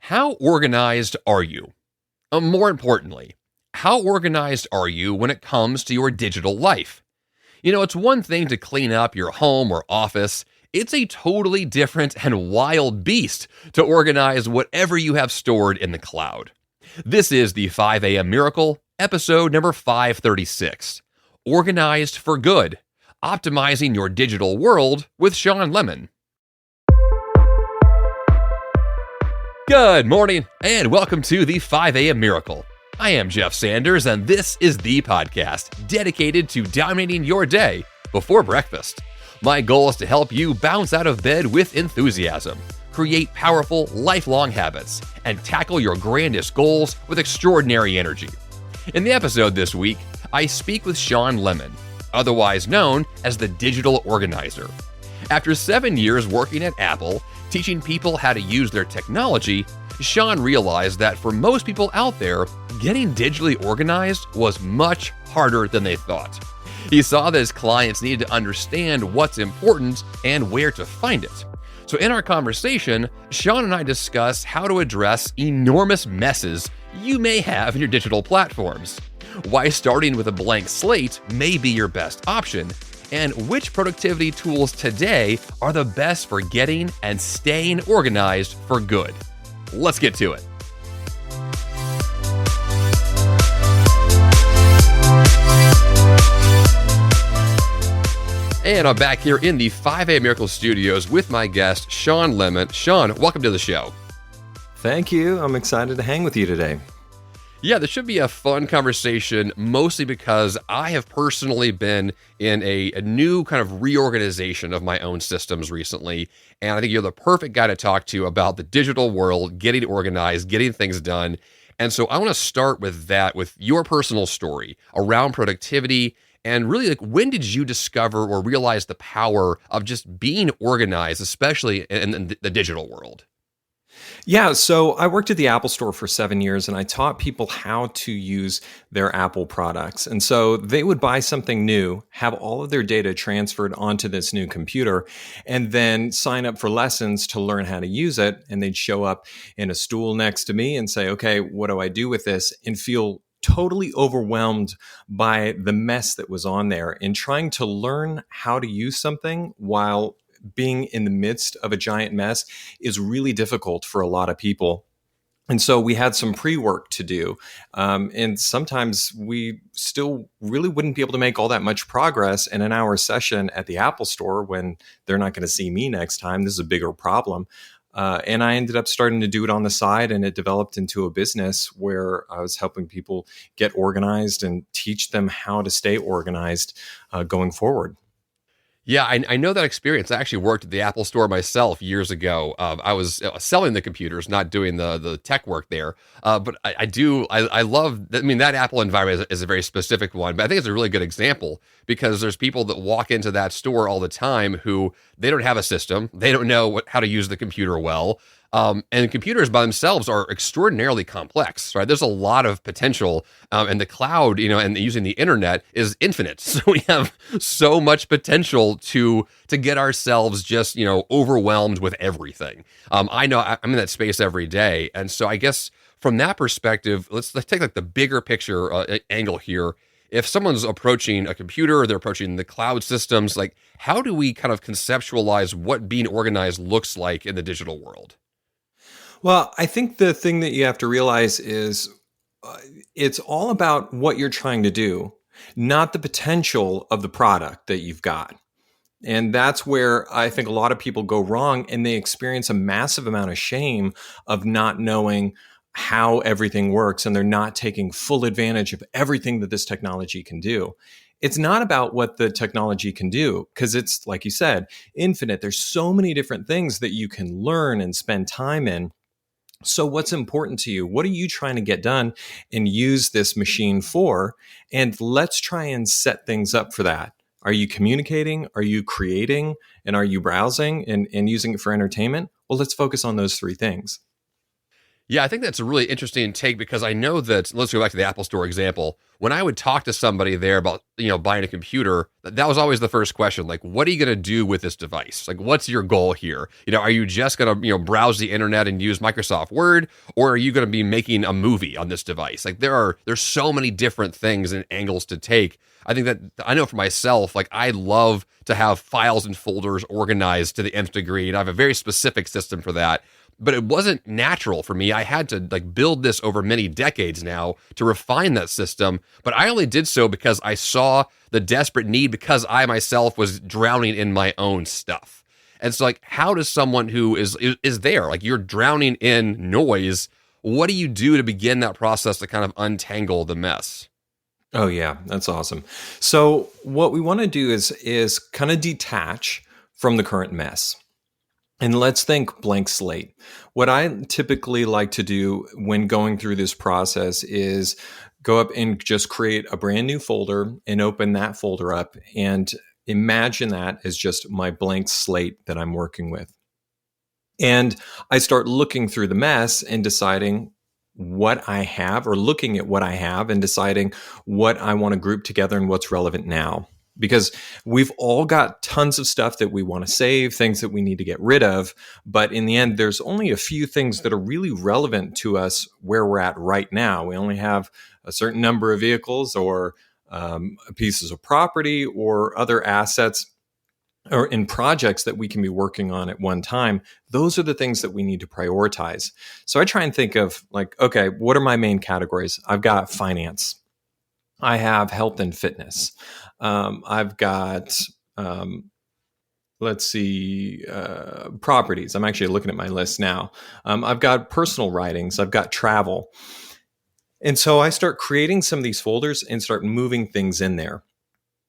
How organized are you? More importantly, how organized are you when it comes to your digital life? It's one thing to clean up your home or office. It's a totally different and wild beast to organize whatever you have stored in the cloud. This is the 5 a.m. Miracle, episode number 536. Organized for Good, Optimizing Your Digital World with Shawn Lemon. Good morning, and welcome to the 5 a.m. Miracle. I am Jeff Sanders, and this is the podcast dedicated to dominating your day before breakfast. My goal is to help you bounce out of bed with enthusiasm, create powerful, lifelong habits, and tackle your grandest goals with extraordinary energy. In the episode this week, I speak with Shawn Lemon, otherwise known as the Digital Organizer. After 7 years working at Apple, teaching people how to use their technology, Shawn realized that for most people out there, getting digitally organized was much harder than they thought. He saw that his clients needed to understand what's important and where to find it. So in our conversation, Shawn and I discuss how to address enormous messes you may have in your digital platforms, why starting with a blank slate may be your best option, and which productivity tools today are the best for getting and staying organized for good. Let's get to it. And I'm back here in the 5 a.m. Miracle Studios with my guest, Shawn Lemon. Shawn, welcome to the show. Thank you. I'm excited to hang with you today. Yeah, this should be a fun conversation, mostly because I have personally been in a new kind of reorganization of my own systems recently, and I think you're the perfect guy to talk to about the digital world, getting organized, getting things done. And so I want to start with that, with your personal story around productivity, and really, when did you discover or realize the power of just being organized, especially in the digital world? Yeah, so I worked at the Apple Store for 7 years and I taught people how to use their Apple products. And so they would buy something new, have all of their data transferred onto this new computer, and then sign up for lessons to learn how to use it. And they'd show up in a stool next to me and say, okay, what do I do with this? And feel totally overwhelmed by the mess that was on there and trying to learn how to use something while being in the midst of a giant mess is really difficult for a lot of people. And so we had some pre-work to do. And sometimes we still really wouldn't be able to make all that much progress in an hour session at the Apple Store when they're not going to see me next time. This is a bigger problem. And I ended up starting to do it on the side, and it developed into a business where I was helping people get organized and teach them how to stay organized going forward. Yeah, I know that experience. I actually worked at the Apple Store myself years ago. I was selling the computers, not doing the tech work there. But I love, I mean, that Apple environment is a very specific one, but I think it's a really good example because there's people that walk into that store all the time who they don't have a system. They don't know how to use the computer well. And computers by themselves are extraordinarily complex, right? There's a lot of potential, and the cloud, and using the internet is infinite. So we have so much potential to get ourselves just, overwhelmed with everything. I know I'm in that space every day. And so I guess from that perspective, let's take like the bigger picture angle here. If someone's approaching a computer, they're approaching the cloud systems, like how do we kind of conceptualize what being organized looks like in the digital world? Well, I think the thing that you have to realize is it's all about what you're trying to do, not the potential of the product that you've got. And that's where I think a lot of people go wrong, and they experience a massive amount of shame of not knowing how everything works, and they're not taking full advantage of everything that this technology can do. It's not about what the technology can do, because it's, like you said, infinite. There's so many different things that you can learn and spend time in. So what's important to you? What are you trying to get done and use this machine for? And let's try and set things up for that. Are you communicating? Are you creating? And are you browsing and using it for entertainment? Well, let's focus on those three things. Yeah, I think that's a really interesting take because I know that, let's go back to the Apple Store example. When I would talk to somebody there about, buying a computer, that was always the first question. Like, what are you going to do with this device? Like, what's your goal here? Are you just going to, browse the internet and use Microsoft Word, or are you going to be making a movie on this device? Like, there's so many different things and angles to take. I think that I know for myself, like I love to have files and folders organized to the nth degree, and I have a very specific system for that. But it wasn't natural for me. I had to like build this over many decades now to refine that system. But I only did so because I saw the desperate need because I myself was drowning in my own stuff. And so like, how does someone who is there, like you're drowning in noise, what do you do to begin that process to kind of untangle the mess? Oh yeah, that's awesome. So what we want to do is kind of detach from the current mess. And let's think blank slate. What I typically like to do when going through this process is go up and just create a brand new folder and open that folder up and imagine that as just my blank slate that I'm working with. And I start looking through the mess and deciding what I have, or looking at what I have and deciding what I want to group together and what's relevant now. Because we've all got tons of stuff that we want to save, things that we need to get rid of. But in the end, there's only a few things that are really relevant to us where we're at right now. We only have a certain number of vehicles or pieces of property or other assets or in projects that we can be working on at one time. Those are the things that we need to prioritize. So I try and think of like, okay, what are my main categories? I've got finance. I have health and fitness. I've got, properties. I'm actually looking at my list now. I've got personal writings. I've got travel. And so I start creating some of these folders and start moving things in there.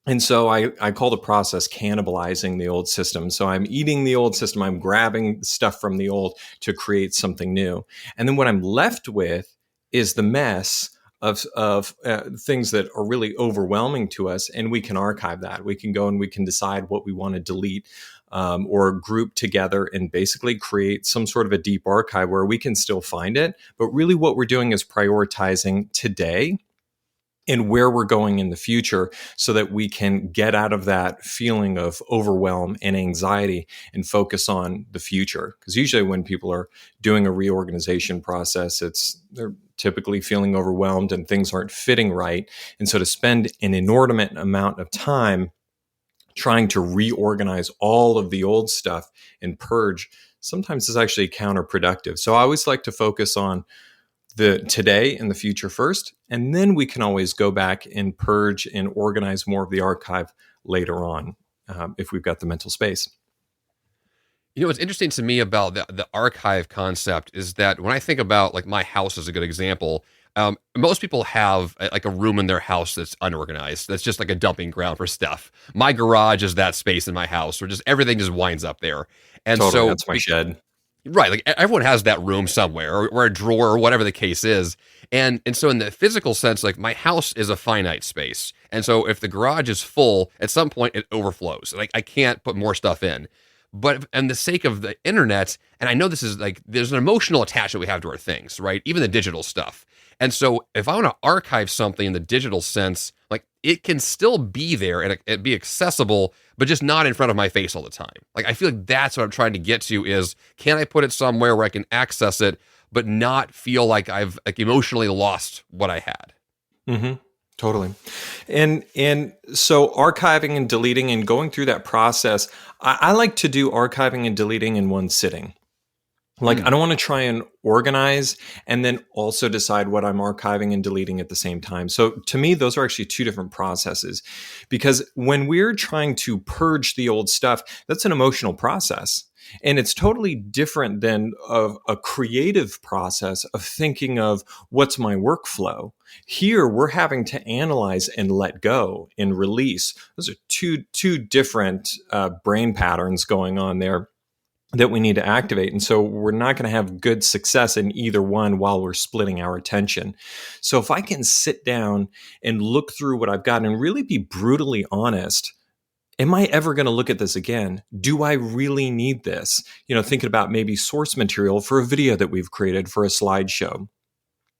And so I call the process cannibalizing the old system. So I'm eating the old system. I'm grabbing stuff from the old to create something new. And then what I'm left with is the mess of things that are really overwhelming to us, and we can archive that. We can go and we can decide what we want to delete or group together and basically create some sort of a deep archive where we can still find it. But really what we're doing is prioritizing today and where we're going in the future so that we can get out of that feeling of overwhelm and anxiety and focus on the future. Because usually when people are doing a reorganization process, they're typically feeling overwhelmed and things aren't fitting right. And so to spend an inordinate amount of time trying to reorganize all of the old stuff and purge sometimes is actually counterproductive. So I always like to focus on the today and the future first, and then we can always go back and purge and organize more of the archive later on if we've got the mental space. What's interesting to me about the archive concept is that when I think about like my house as a good example, most people have like a room in their house that's unorganized. That's just like a dumping ground for stuff. My garage is that space in my house where just everything just winds up there. And totally, so that's my shed. Right, like everyone has that room somewhere, or a drawer, or whatever the case is, and so in the physical sense, like my house is a finite space, and so if the garage is full, at some point it overflows. Like I can't put more stuff in, but in the sake of the internet, and I know this is like there's an emotional attachment we have to our things, right? Even the digital stuff, and so if I want to archive something in the digital sense, like it can still be there and it be accessible, but just not in front of my face all the time. Like I feel like that's what I'm trying to get to is, can I put it somewhere where I can access it, but not feel like I've like emotionally lost what I had? Mm-hmm. Totally. And so archiving and deleting and going through that process, I like to do archiving and deleting in one sitting. Like, I don't want to try and organize and then also decide what I'm archiving and deleting at the same time. So to me, those are actually two different processes, because when we're trying to purge the old stuff, that's an emotional process. And it's totally different than a creative process of thinking of what's my workflow. Here, we're having to analyze and let go and release. Those are two different brain patterns going on there that we need to activate. And so we're not going to have good success in either one while we're splitting our attention. So if I can sit down and look through what I've got and really be brutally honest Am I ever going to look at this again? Do I really need this? Thinking about maybe source material for a video that we've created for a slideshow.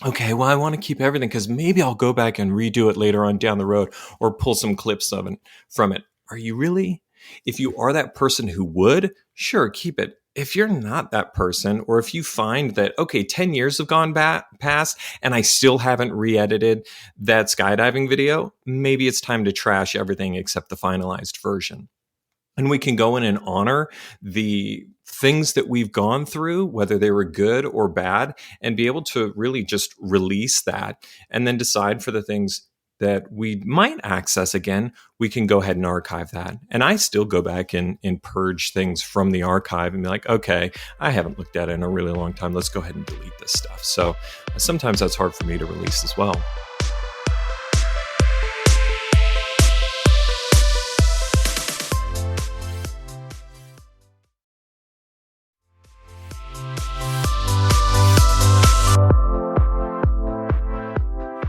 Okay, well, I want to keep everything because maybe I'll go back and redo it later on down the road or pull some clips from it. Are you really? If you are that person who would, sure, keep it. If you're not that person, or if you find that, okay, 10 years have gone past and I still haven't re-edited that skydiving video, maybe it's time to trash everything except the finalized version. And we can go in and honor the things that we've gone through, whether they were good or bad, and be able to really just release that and then decide for the things that we might access again, we can go ahead and archive that. And I still go back and purge things from the archive and be like, okay, I haven't looked at it in a really long time. Let's go ahead and delete this stuff. So sometimes that's hard for me to release as well.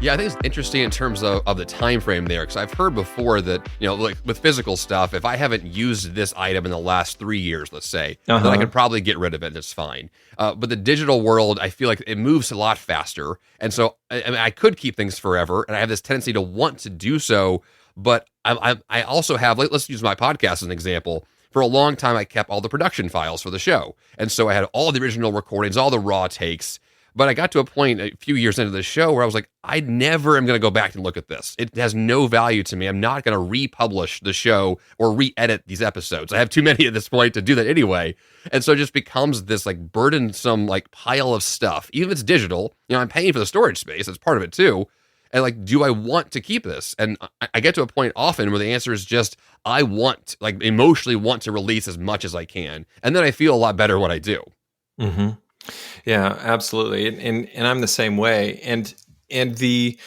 Yeah, I think it's interesting in terms of the time frame there, because I've heard before that, like with physical stuff, if I haven't used this item in the last 3 years, let's say, then I can probably get rid of it. That's fine. But the digital world, I feel like it moves a lot faster. And so I could keep things forever, and I have this tendency to want to do so. But I also have, let's use my podcast as an example. For a long time, I kept all the production files for the show. And so I had all the original recordings, all the raw takes. But I got to a point a few years into the show where I was like, I never am going to go back and look at this. It has no value to me. I'm not going to republish the show or re-edit these episodes. I have too many at this point to do that anyway. And so it just becomes this like burdensome like pile of stuff. Even if it's digital, I'm paying for the storage space. That's part of it too. And like, do I want to keep this? And I get to a point often where the answer is just, I want, like emotionally want to release as much as I can. And then I feel a lot better when I do. Mm-hmm. Yeah, absolutely. And I'm the same way. And the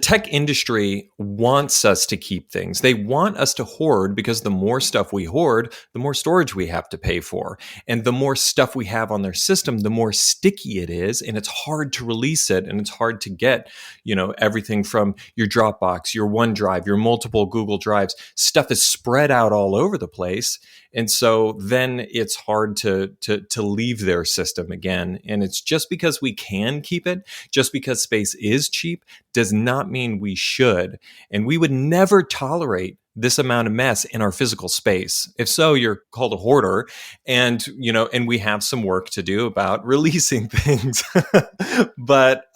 tech industry wants us to keep things. They want us to hoard because the more stuff we hoard, the more storage we have to pay for. And the more stuff we have on their system, the more sticky it is. And it's hard to release it. And it's hard to get, everything from your Dropbox, your OneDrive, your multiple Google Drives. Stuff is spread out all over the place. And so then it's hard to leave their system again. And it's just because we can keep it, just because space is cheap, does not mean we should. And we would never tolerate this amount of mess in our physical space. If so, you're called a hoarder, and and we have some work to do about releasing things. But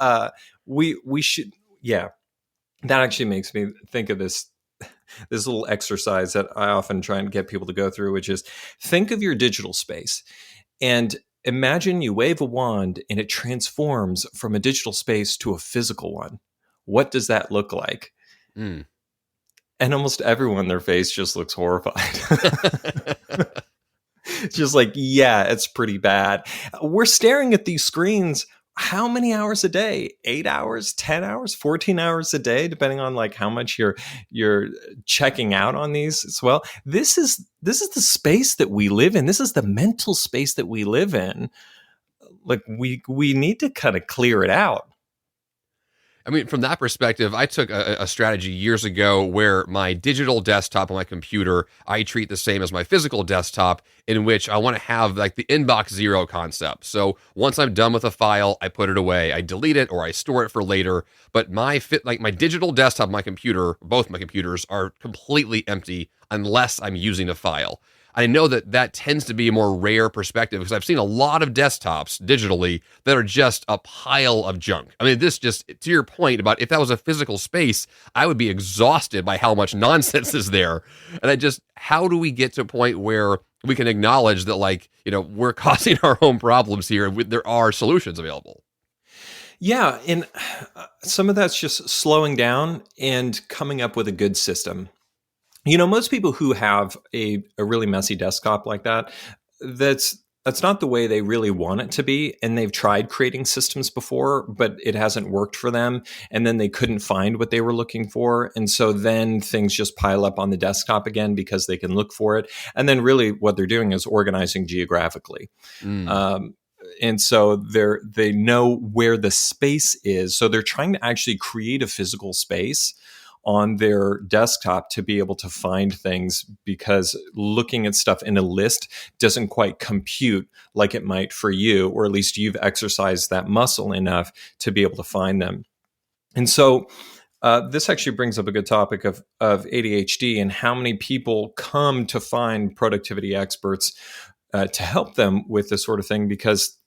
we should, yeah. That actually makes me think of this little exercise that I often try and get people to go through, which is think of your digital space and imagine you wave a wand and it transforms from a digital space to a physical one. What does that look like? And almost everyone, their face just looks horrified. Just like, yeah, it's pretty bad. We're staring at these screens how many hours a day? 8 hours, 10 hours, 14 hours a day, depending on like how much you're checking out on these as well. This is the space that we live in. This is the mental space that we live in. Like we need to kind of clear it out. I mean, from that perspective, I took a strategy years ago where my digital desktop on my computer, I treat the same as my physical desktop, in which I want to have like the inbox zero concept. So once I'm done with a file, I put it away. I delete it or I store it for later. But my digital desktop, my computer, both my computers are completely empty unless I'm using a file. I know that tends to be a more rare perspective because I've seen a lot of desktops digitally that are just a pile of junk. I mean, this just, to your point about if that was a physical space, I would be exhausted by how much nonsense is there. And how do we get to a point where we can acknowledge that, like, we're causing our own problems here and there are solutions available? Yeah, and some of that's just slowing down and coming up with a good system. Most people who have a really messy desktop like that, that's not the way they really want it to be. And they've tried creating systems before, but it hasn't worked for them. And then they couldn't find what they were looking for. And so then things just pile up on the desktop again because they can look for it. And then really what they're doing is organizing geographically. And so they know where the space is. So they're trying to actually create a physical space on their desktop to be able to find things, because looking at stuff in a list doesn't quite compute like it might for you, or at least you've exercised that muscle enough to be able to find them. And so this actually brings up a good topic of ADHD and how many people come to find productivity experts to help them with this sort of thing, because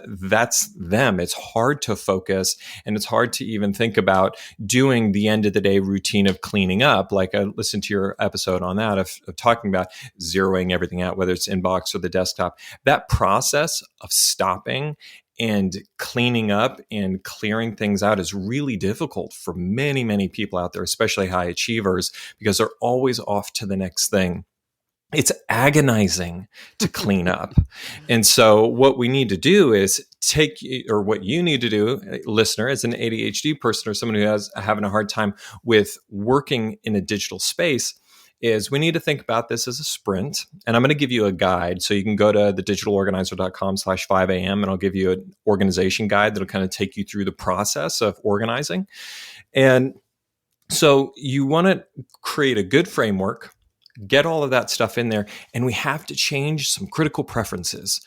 that's them. It's hard to focus, and it's hard to even think about doing the end of the day routine of cleaning up. Like I listened to your episode on that of talking about zeroing everything out, whether it's inbox or the desktop. That process of stopping and cleaning up and clearing things out is really difficult for many, many people out there, especially high achievers, because they're always off to the next thing. It's agonizing to clean up. And so what we need to do is what you need to do, listener, as an ADHD person or someone who is having a hard time with working in a digital space, is we need to think about this as a sprint. And I'm going to give you a guide. So you can go to thedigitalorganizer.com/5am, and I'll give you an organization guide that'll kind of take you through the process of organizing. And so you want to create a good framework, get all of that stuff in there, and we have to change some critical preferences,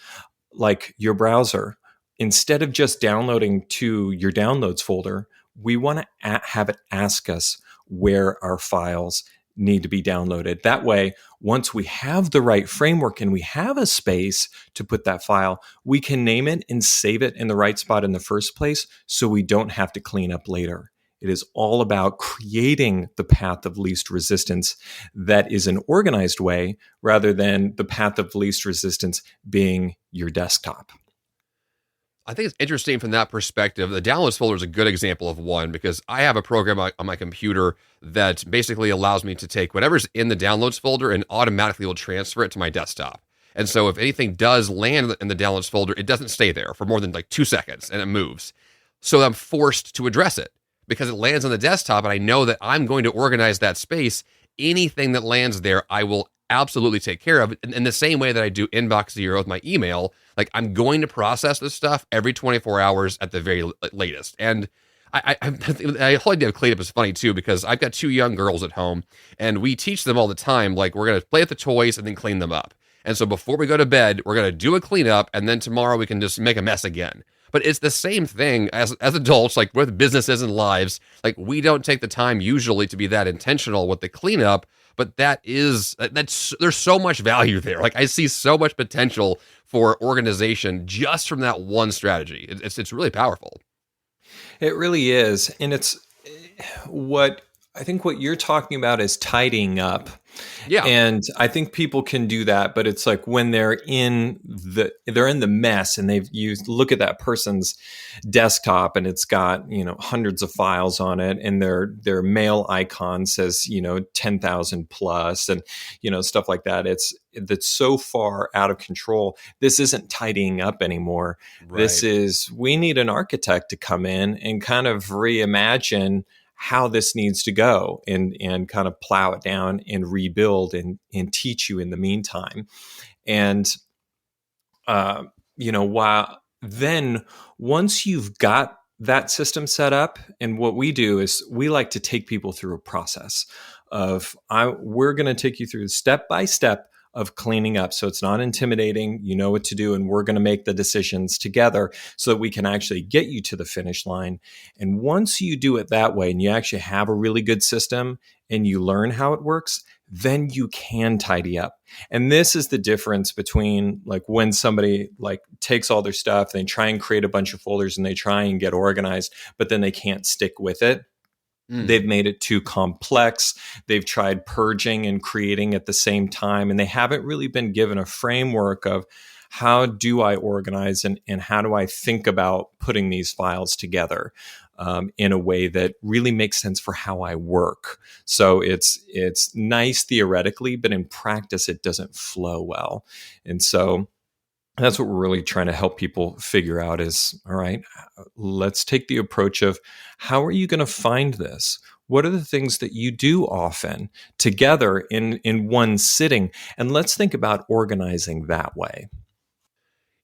like your browser. Instead of just downloading to your downloads folder, we want to have it ask us where our files need to be downloaded. That way, once we have the right framework and we have a space to put that file, we can name it and save it in the right spot in the first place, so we don't have to clean up later. It is all about creating the path of least resistance that is an organized way, rather than the path of least resistance being your desktop. I think it's interesting from that perspective. The downloads folder is a good example of one, because I have a program on my computer that basically allows me to take whatever's in the downloads folder and automatically will transfer it to my desktop. And so if anything does land in the downloads folder, it doesn't stay there for more than like 2 seconds, and it moves. So I'm forced to address it because it lands on the desktop, and I know that I'm going to organize that space. Anything that lands there, I will absolutely take care of it in the same way that I do inbox zero with my email. Like, I'm going to process this stuff every 24 hours at the very latest. And the whole idea of cleanup is funny too, because I've got 2 young girls at home, and we teach them all the time, like, we're going to play with the toys and then clean them up. And so before we go to bed, we're going to do a cleanup, and then tomorrow we can just make a mess again. But it's the same thing as adults, like with businesses and lives. Like, we don't take the time usually to be that intentional with the cleanup, but that's there's so much value there. Like, I see so much potential for organization just from that one strategy. It's really powerful. It really is. And it's what I think what you're talking about is tidying up. Yeah. And I think people can do that, but it's like when they're in the mess, and look at that person's desktop, and it's got, hundreds of files on it, and their mail icon says, 10,000 plus, and, stuff like that. That's so far out of control. This isn't tidying up anymore. Right. We need an architect to come in and kind of reimagine how this needs to go, and kind of plow it down and rebuild and teach you in the meantime. And, once you've got that system set up, and what we do is we like to take people through a process we're going to take you through step by step of cleaning up. So it's not intimidating. You know what to do, and we're going to make the decisions together so that we can actually get you to the finish line. And once you do it that way, and you actually have a really good system and you learn how it works, then you can tidy up. And this is the difference between, like, when somebody takes all their stuff, they try and create a bunch of folders and they try and get organized, but then they can't stick with it. They've made it too complex. They've tried purging and creating at the same time, and they haven't really been given a framework of how do I organize and how do I think about putting these files together in a way that really makes sense for how I work. So it's nice theoretically, but in practice, it doesn't flow well. And so that's what we're really trying to help people figure out is, all right, let's take the approach of how are you going to find this? What are the things that you do often together in one sitting? And let's think about organizing that way.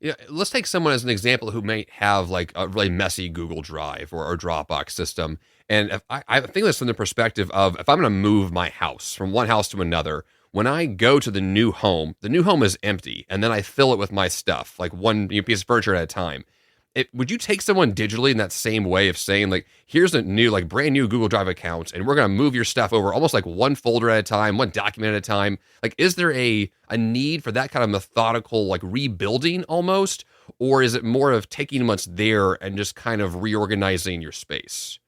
Yeah, let's take someone as an example who may have like a really messy Google Drive or Dropbox system, And if I think this from the perspective of if I'm going to move my house from one house to another, when I go to the new home is empty, and then I fill it with my stuff, like one piece of furniture at a time. Would you take someone digitally in that same way of saying, like, here's a new, like, brand new Google Drive account, and we're going to move your stuff over almost like one folder at a time, one document at a time? Like, is there a need for that kind of methodical, like, rebuilding almost? Or is it more of taking what's there and just kind of reorganizing your space?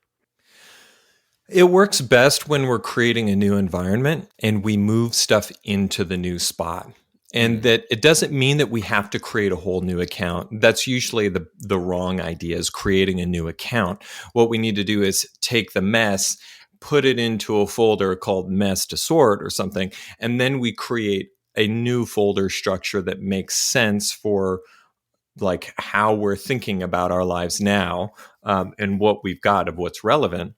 It works best when we're creating a new environment and we move stuff into the new spot. And that it doesn't mean that we have to create a whole new account. That's usually the wrong idea, is creating a new account. What we need to do is take the mess, put it into a folder called mess to sort or something, and then we create a new folder structure that makes sense for like how we're thinking about our lives now, and what we've got of what's relevant.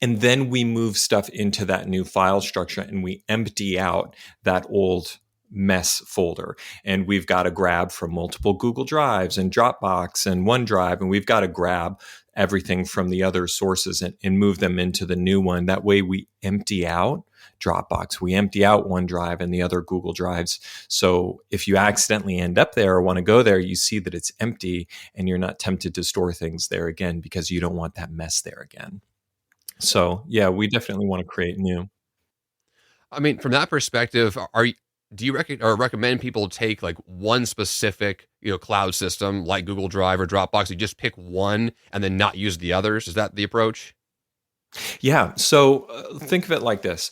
And then we move stuff into that new file structure and we empty out that old mess folder. And we've got to grab from multiple Google Drives and Dropbox and OneDrive, and we've got to grab everything from the other sources and move them into the new one. That way we empty out Dropbox, we empty out OneDrive and the other Google Drives. So if you accidentally end up there or want to go there, you see that it's empty and you're not tempted to store things there again because you don't want that mess there again. So yeah, we definitely want to create new. I mean, from that perspective, do you recommend people take like one specific, cloud system like Google Drive or Dropbox? You just pick one and then not use the others. Is that the approach? Yeah. So think of it like this.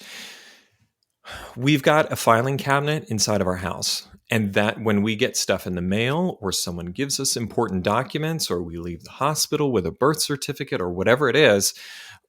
We've got a filing cabinet inside of our house. And that when we get stuff in the mail or someone gives us important documents or we leave the hospital with a birth certificate or whatever it is,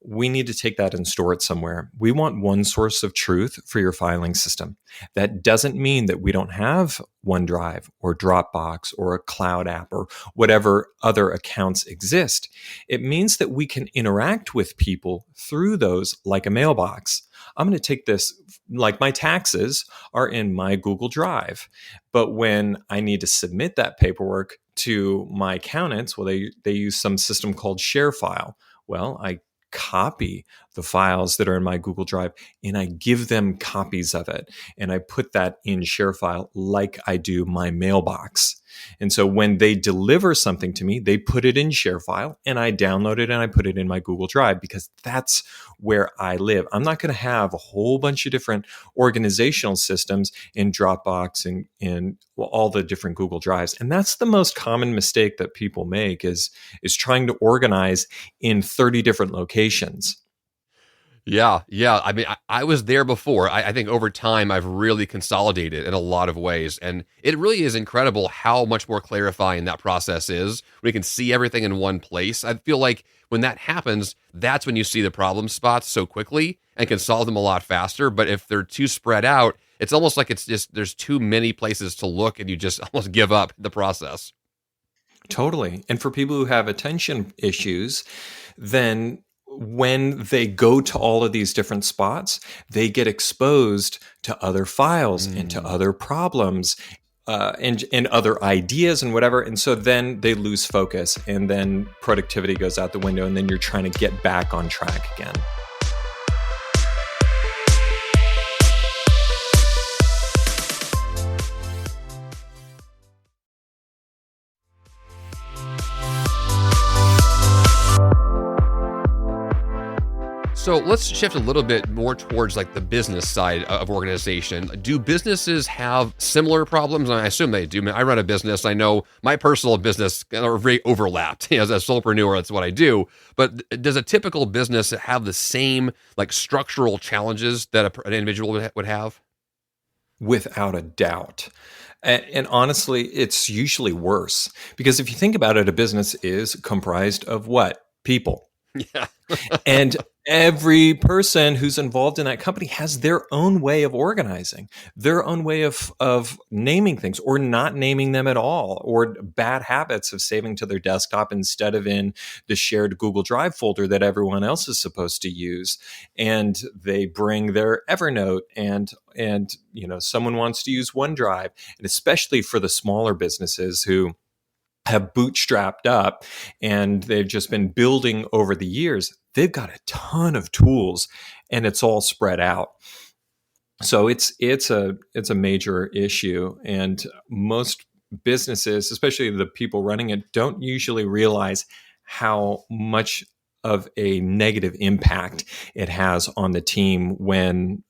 we need to take that and store it somewhere. We want one source of truth for your filing system. That doesn't mean that we don't have OneDrive or Dropbox or a cloud app or whatever other accounts exist. It means that we can interact with people through those like a mailbox. I'm going to take this, like my taxes are in my Google Drive. But when I need to submit that paperwork to my accountants, well, they use some system called ShareFile. Well, I copy the files that are in my Google Drive and I give them copies of it. And I put that in ShareFile like I do my mailbox. And so when they deliver something to me, they put it in ShareFile and I download it and I put it in my Google Drive because that's where I live. I'm not going to have a whole bunch of different organizational systems in Dropbox and all the different Google Drives. And that's the most common mistake that people make is trying to organize in 30 different locations. Yeah, yeah. I mean, I was there before. I think over time, I've really consolidated in a lot of ways. And it really is incredible how much more clarifying that process is. We can see everything in one place. I feel like when that happens, that's when you see the problem spots so quickly and can solve them a lot faster. But if they're too spread out, it's almost like it's just there's too many places to look and you just almost give up the process. Totally. And for people who have attention issues, then when they go to all of these different spots, they get exposed to other files and to other problems and other ideas and whatever. And so then they lose focus and then productivity goes out the window and then you're trying to get back on track again. So let's shift a little bit more towards like the business side of organization. Do businesses have similar problems? I assume they do. I mean, I run a business. I know my personal business are very overlapped. As a solopreneur, that's what I do. But does a typical business have the same like structural challenges that an individual would have? Without a doubt. And honestly, it's usually worse because if you think about it, a business is comprised of what? People. Yeah. And every person who's involved in that company has their own way of organizing, their own way of naming things or not naming them at all, or bad habits of saving to their desktop instead of in the shared Google Drive folder that everyone else is supposed to use. And they bring their Evernote and someone wants to use OneDrive. And especially for the smaller businesses who have bootstrapped up and they've just been building over the years, they've got a ton of tools, and it's all spread out. So it's a major issue, and most businesses, especially the people running it, don't usually realize how much of a negative impact it has on the team when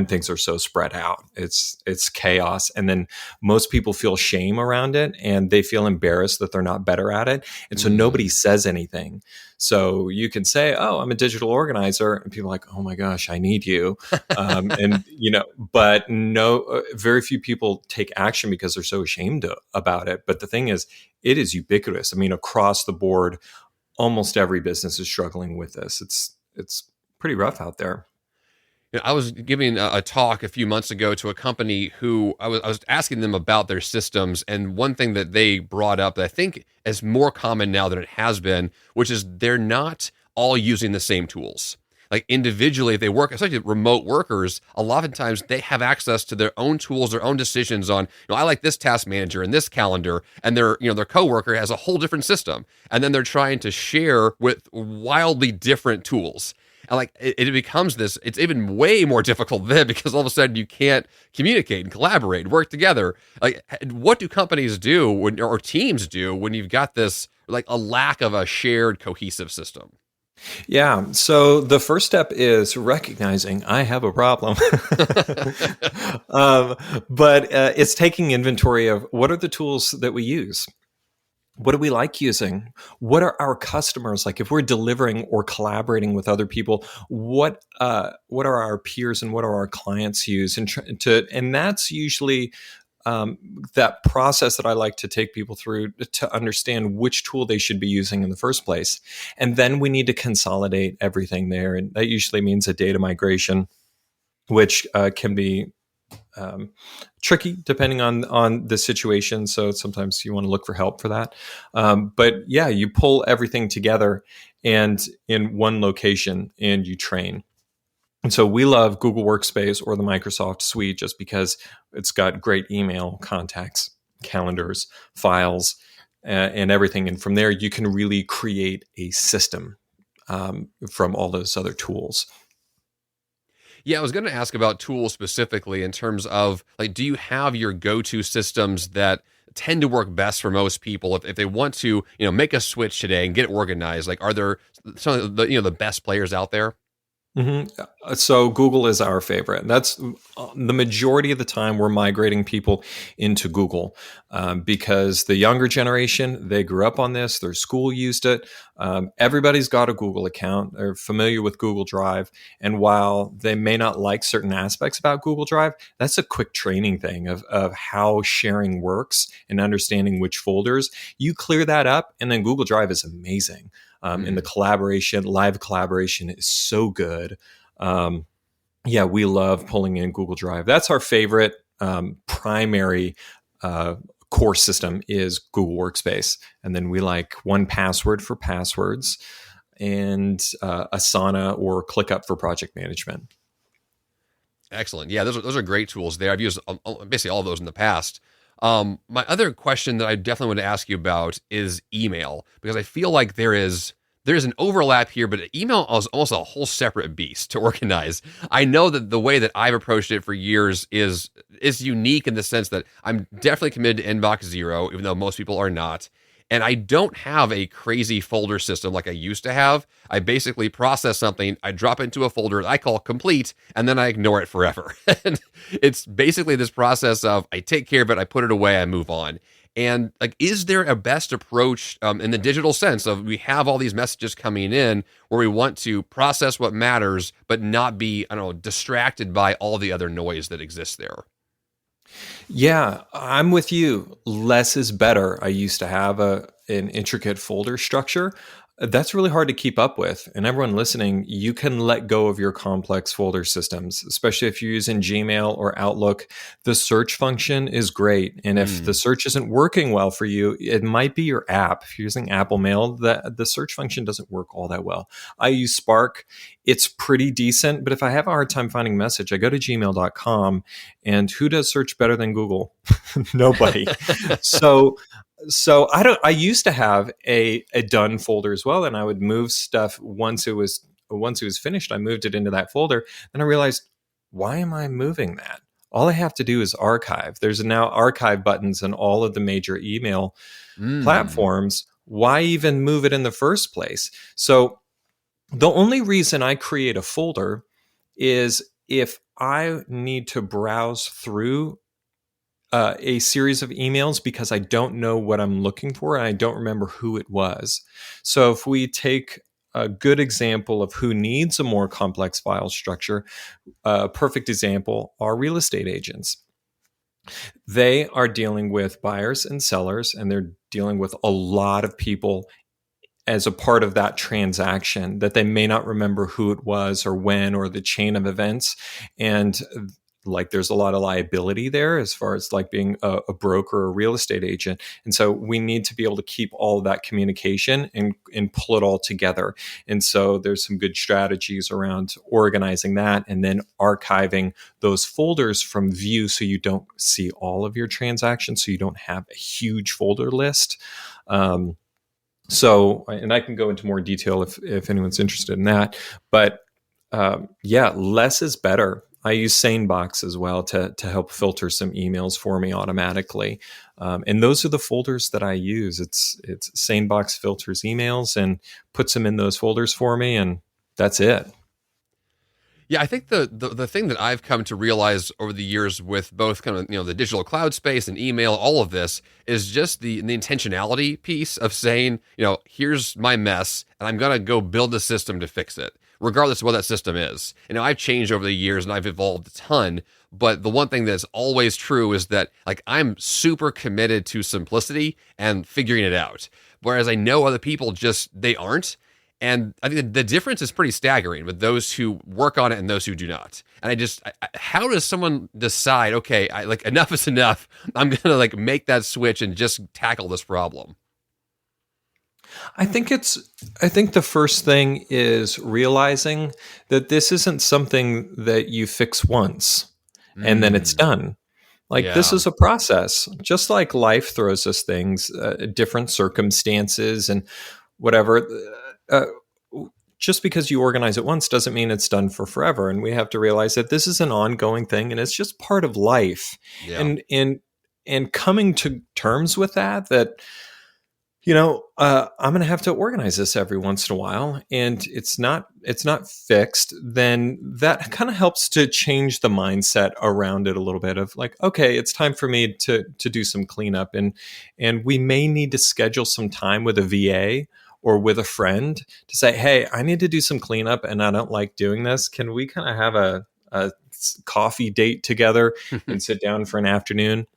things are so spread out. It's chaos, and then most people feel shame around it, and they feel embarrassed that they're not better at it, and so nobody says anything. So you can say, "Oh, I'm a digital organizer," and people are like, "Oh my gosh, I need you," and but no, very few people take action because they're so ashamed about it. But the thing is, it is ubiquitous. I mean, across the board, almost every business is struggling with this. It's pretty rough out there. I was giving a talk a few months ago to a company who I was asking them about their systems, and one thing that they brought up that I think is more common now than it has been, which is they're not all using the same tools. Like individually, if they work, especially remote workers, a lot of times they have access to their own tools, their own decisions on, I like this task manager and this calendar, and their coworker has a whole different system. And then they're trying to share with wildly different tools. And like it becomes this, it's even way more difficult then because all of a sudden you can't communicate and collaborate, work together. Like, what do companies do or teams do when you've got this, like a lack of a shared cohesive system? Yeah. So the first step is recognizing I have a problem. But it's taking inventory of what are the tools that we use? What do we like using? What are our customers like? If we're delivering or collaborating with other people, what are our peers and what are our clients use? And that's usually that process that I like to take people through to understand which tool they should be using in the first place. And then we need to consolidate everything there. And that usually means a data migration, which can be tricky depending on the situation. So sometimes you want to look for help for that. But yeah, you pull everything together and in one location and you train. And so we love Google Workspace or the Microsoft Suite just because it's got great email contacts, calendars, files, and everything. And from there, you can really create a system from all those other tools. Yeah, I was going to ask about tools specifically in terms of, like, do you have your go-to systems that tend to work best for most people if they want to, make a switch today and get organized? Like, are there some of the best players out there? Mm-hmm. So Google is our favorite. That's the majority of the time we're migrating people into Google because the younger generation, they grew up on this. Their school used it. Everybody's got a Google account. They're familiar with Google Drive. And while they may not like certain aspects about Google Drive, that's a quick training thing of how sharing works and understanding which folders. You clear that up, and then Google Drive is amazing. And the collaboration, live collaboration is so good. Yeah, we love pulling in Google Drive. That's our favorite primary core system is Google Workspace. And then we like 1Password for passwords and Asana or ClickUp for project management. Excellent. Yeah, those are great tools there. I've used basically all of those in the past. My other question that I definitely want to ask you about is email, because I feel like there's an overlap here, but email is almost a whole separate beast to organize. I know that the way that I've approached it for years is unique in the sense that I'm definitely committed to inbox zero, even though most people are not. And I don't have a crazy folder system like I used to have. I basically process something, I drop it into a folder that I call complete, and then I ignore it forever. And it's basically this process of I take care of it, I put it away, I move on. And like, is there a best approach in the digital sense of we have all these messages coming in where we want to process what matters, but not be, distracted by all the other noise that exists there? Yeah, I'm with you. Less is better. I used to have an intricate folder structure. That's really hard to keep up with. And everyone listening, you can let go of your complex folder systems, especially if you're using Gmail or Outlook. The search function is great. And if the search isn't working well for you, it might be your app. If you're using Apple Mail, the search function doesn't work all that well. I use Spark. It's pretty decent. But if I have a hard time finding a message, I go to gmail.com. And who does search better than Google? Nobody. So So I used to have a done folder as well, and I would move stuff once it was finished. I moved it into that folder, and I realized, why am I moving that? All I have to do is archive. There's now archive buttons in all of the major email Mm. platforms. Why even move it in the first place? So the only reason I create a folder is if I need to browse through a series of emails because I don't know what I'm looking for and I don't remember who it was. So if we take a good example of who needs a more complex file structure, a perfect example are real estate agents. They are dealing with buyers and sellers, and they're dealing with a lot of people as a part of that transaction that they may not remember who it was or when or the chain of events. And like there's a lot of liability there as far as like being a broker or a real estate agent. And so we need to be able to keep all of that communication and pull it all together. And so there's some good strategies around organizing that and then archiving those folders from View so you don't see all of your transactions, so you don't have a huge folder list. So, and I can go into more detail if anyone's interested in that. But yeah, less is better. I use SaneBox as well to help filter some emails for me automatically, and those are the folders that I use. It's SaneBox filters emails and puts them in those folders for me, and that's it. Yeah, I think the thing that I've come to realize over the years with both kind of the digital cloud space and email, all of this is just the intentionality piece of saying, here's my mess, and I'm gonna go build a system to fix it, regardless of what that system is. I've changed over the years and I've evolved a ton, but the one thing that's always true is that like I'm super committed to simplicity and figuring it out, whereas I know other people they aren't. And I think the difference is pretty staggering with those who work on it and those who do not. And how does someone decide, okay, like enough is enough. I'm going to like make that switch and just tackle this problem? I think the first thing is realizing that this isn't something that you fix once and then it's Mm, done. Like this yeah. is a process, just like life throws us things, different circumstances and whatever. Uh, just because you organize it once doesn't mean it's done for forever. And we have to realize that this is an ongoing thing and it's just part of life. Yeah. And coming to terms with that I'm going to have to organize this every once in a while, and it's not fixed. Then that kind of helps to change the mindset around it a little bit of like, okay, it's time for me to do some cleanup, and we may need to schedule some time with a VA or with a friend to say, hey, I need to do some cleanup, and I don't like doing this. Can we kind of have a coffee date together and sit down for an afternoon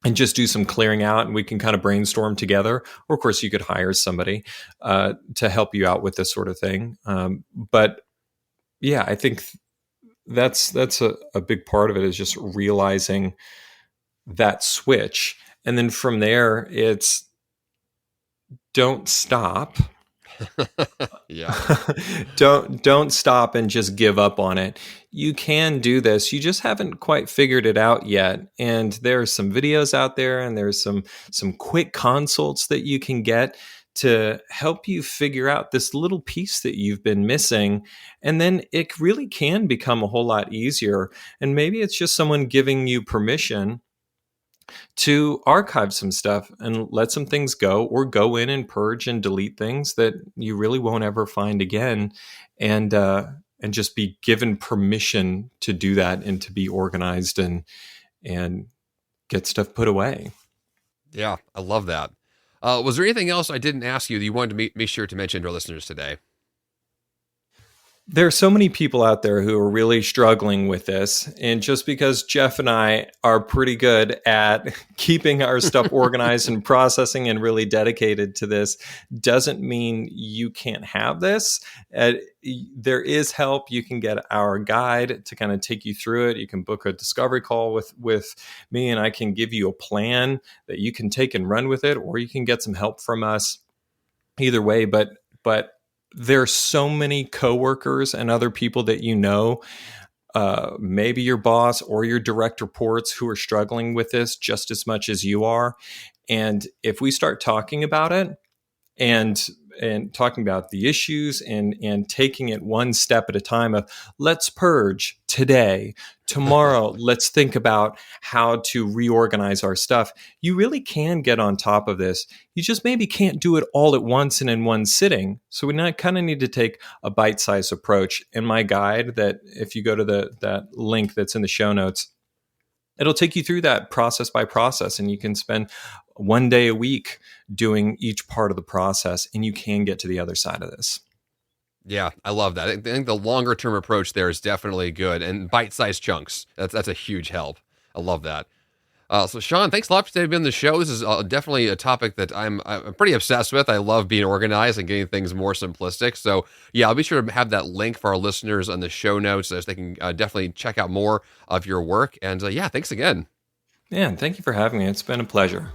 and just do some clearing out, and we can kind of brainstorm together. Or of course you could hire somebody to help you out with this sort of thing. But yeah, I think that's a big part of it is just realizing that switch. And then from there, it's don't stop. Yeah. Don't stop and just give up on it. You can do this. You just haven't quite figured it out yet. And there are some videos out there and there's some quick consults that you can get to help you figure out this little piece that you've been missing. And then it really can become a whole lot easier. And maybe it's just someone giving you permission to archive some stuff and let some things go, or go in and purge and delete things that you really won't ever find again, and just be given permission to do that and to be organized and get stuff put away. Yeah. I love that. Was there anything else I didn't ask you that you wanted to be sure to mention to our listeners today? There are so many people out there who are really struggling with this. And just because Jeff and I are pretty good at keeping our stuff organized and processing and really dedicated to this doesn't mean you can't have this. There is help. You can get our guide to kind of take you through it. You can book a discovery call with me, and I can give you a plan that you can take and run with it, or you can get some help from us. Either way, but there's so many coworkers and other people that maybe your boss or your direct reports who are struggling with this just as much as you are. And if we start talking about it and talking about the issues and taking it one step at a time of let's purge today, tomorrow let's think about how to reorganize our stuff, you really can get on top of this. You just maybe can't do it all at once and in one sitting. So we kind of need to take a bite-sized approach. In my guide, that if you go to that link that's in the show notes, it'll take you through that process by process, and you can spend one day a week doing each part of the process, and you can get to the other side of this. Yeah, I love that. I think the longer term approach there is definitely good, and bite-sized chunks. That's a huge help. I love that. So Shawn, thanks a lot for being on the show. This is definitely a topic that I'm pretty obsessed with. I love being organized and getting things more simplistic. So yeah, I'll be sure to have that link for our listeners on the show notes so they can definitely check out more of your work. And yeah, thanks again. Yeah, and thank you for having me. It's been a pleasure.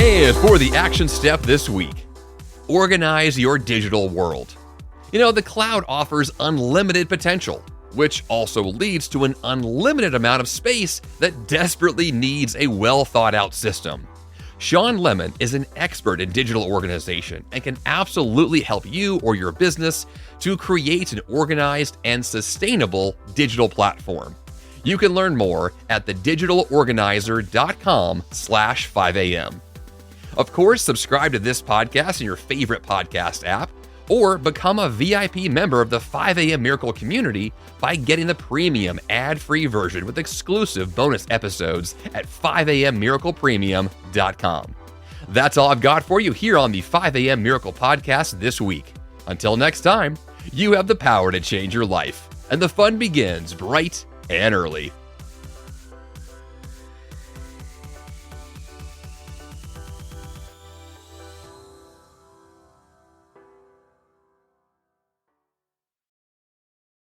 And for the action step this week, organize your digital world. You know, the cloud offers unlimited potential, which also leads to an unlimited amount of space that desperately needs a well thought out system. Shawn Lemon is an expert in digital organization and can absolutely help you or your business to create an organized and sustainable digital platform. You can learn more at thedigitalorganizer.com/5am. Of course, subscribe to this podcast in your favorite podcast app, or become a VIP member of the 5am Miracle community by getting the premium ad-free version with exclusive bonus episodes at 5ammiraclepremium.com. That's all I've got for you here on the 5am Miracle podcast this week. Until next time, you have the power to change your life, and the fun begins bright and early.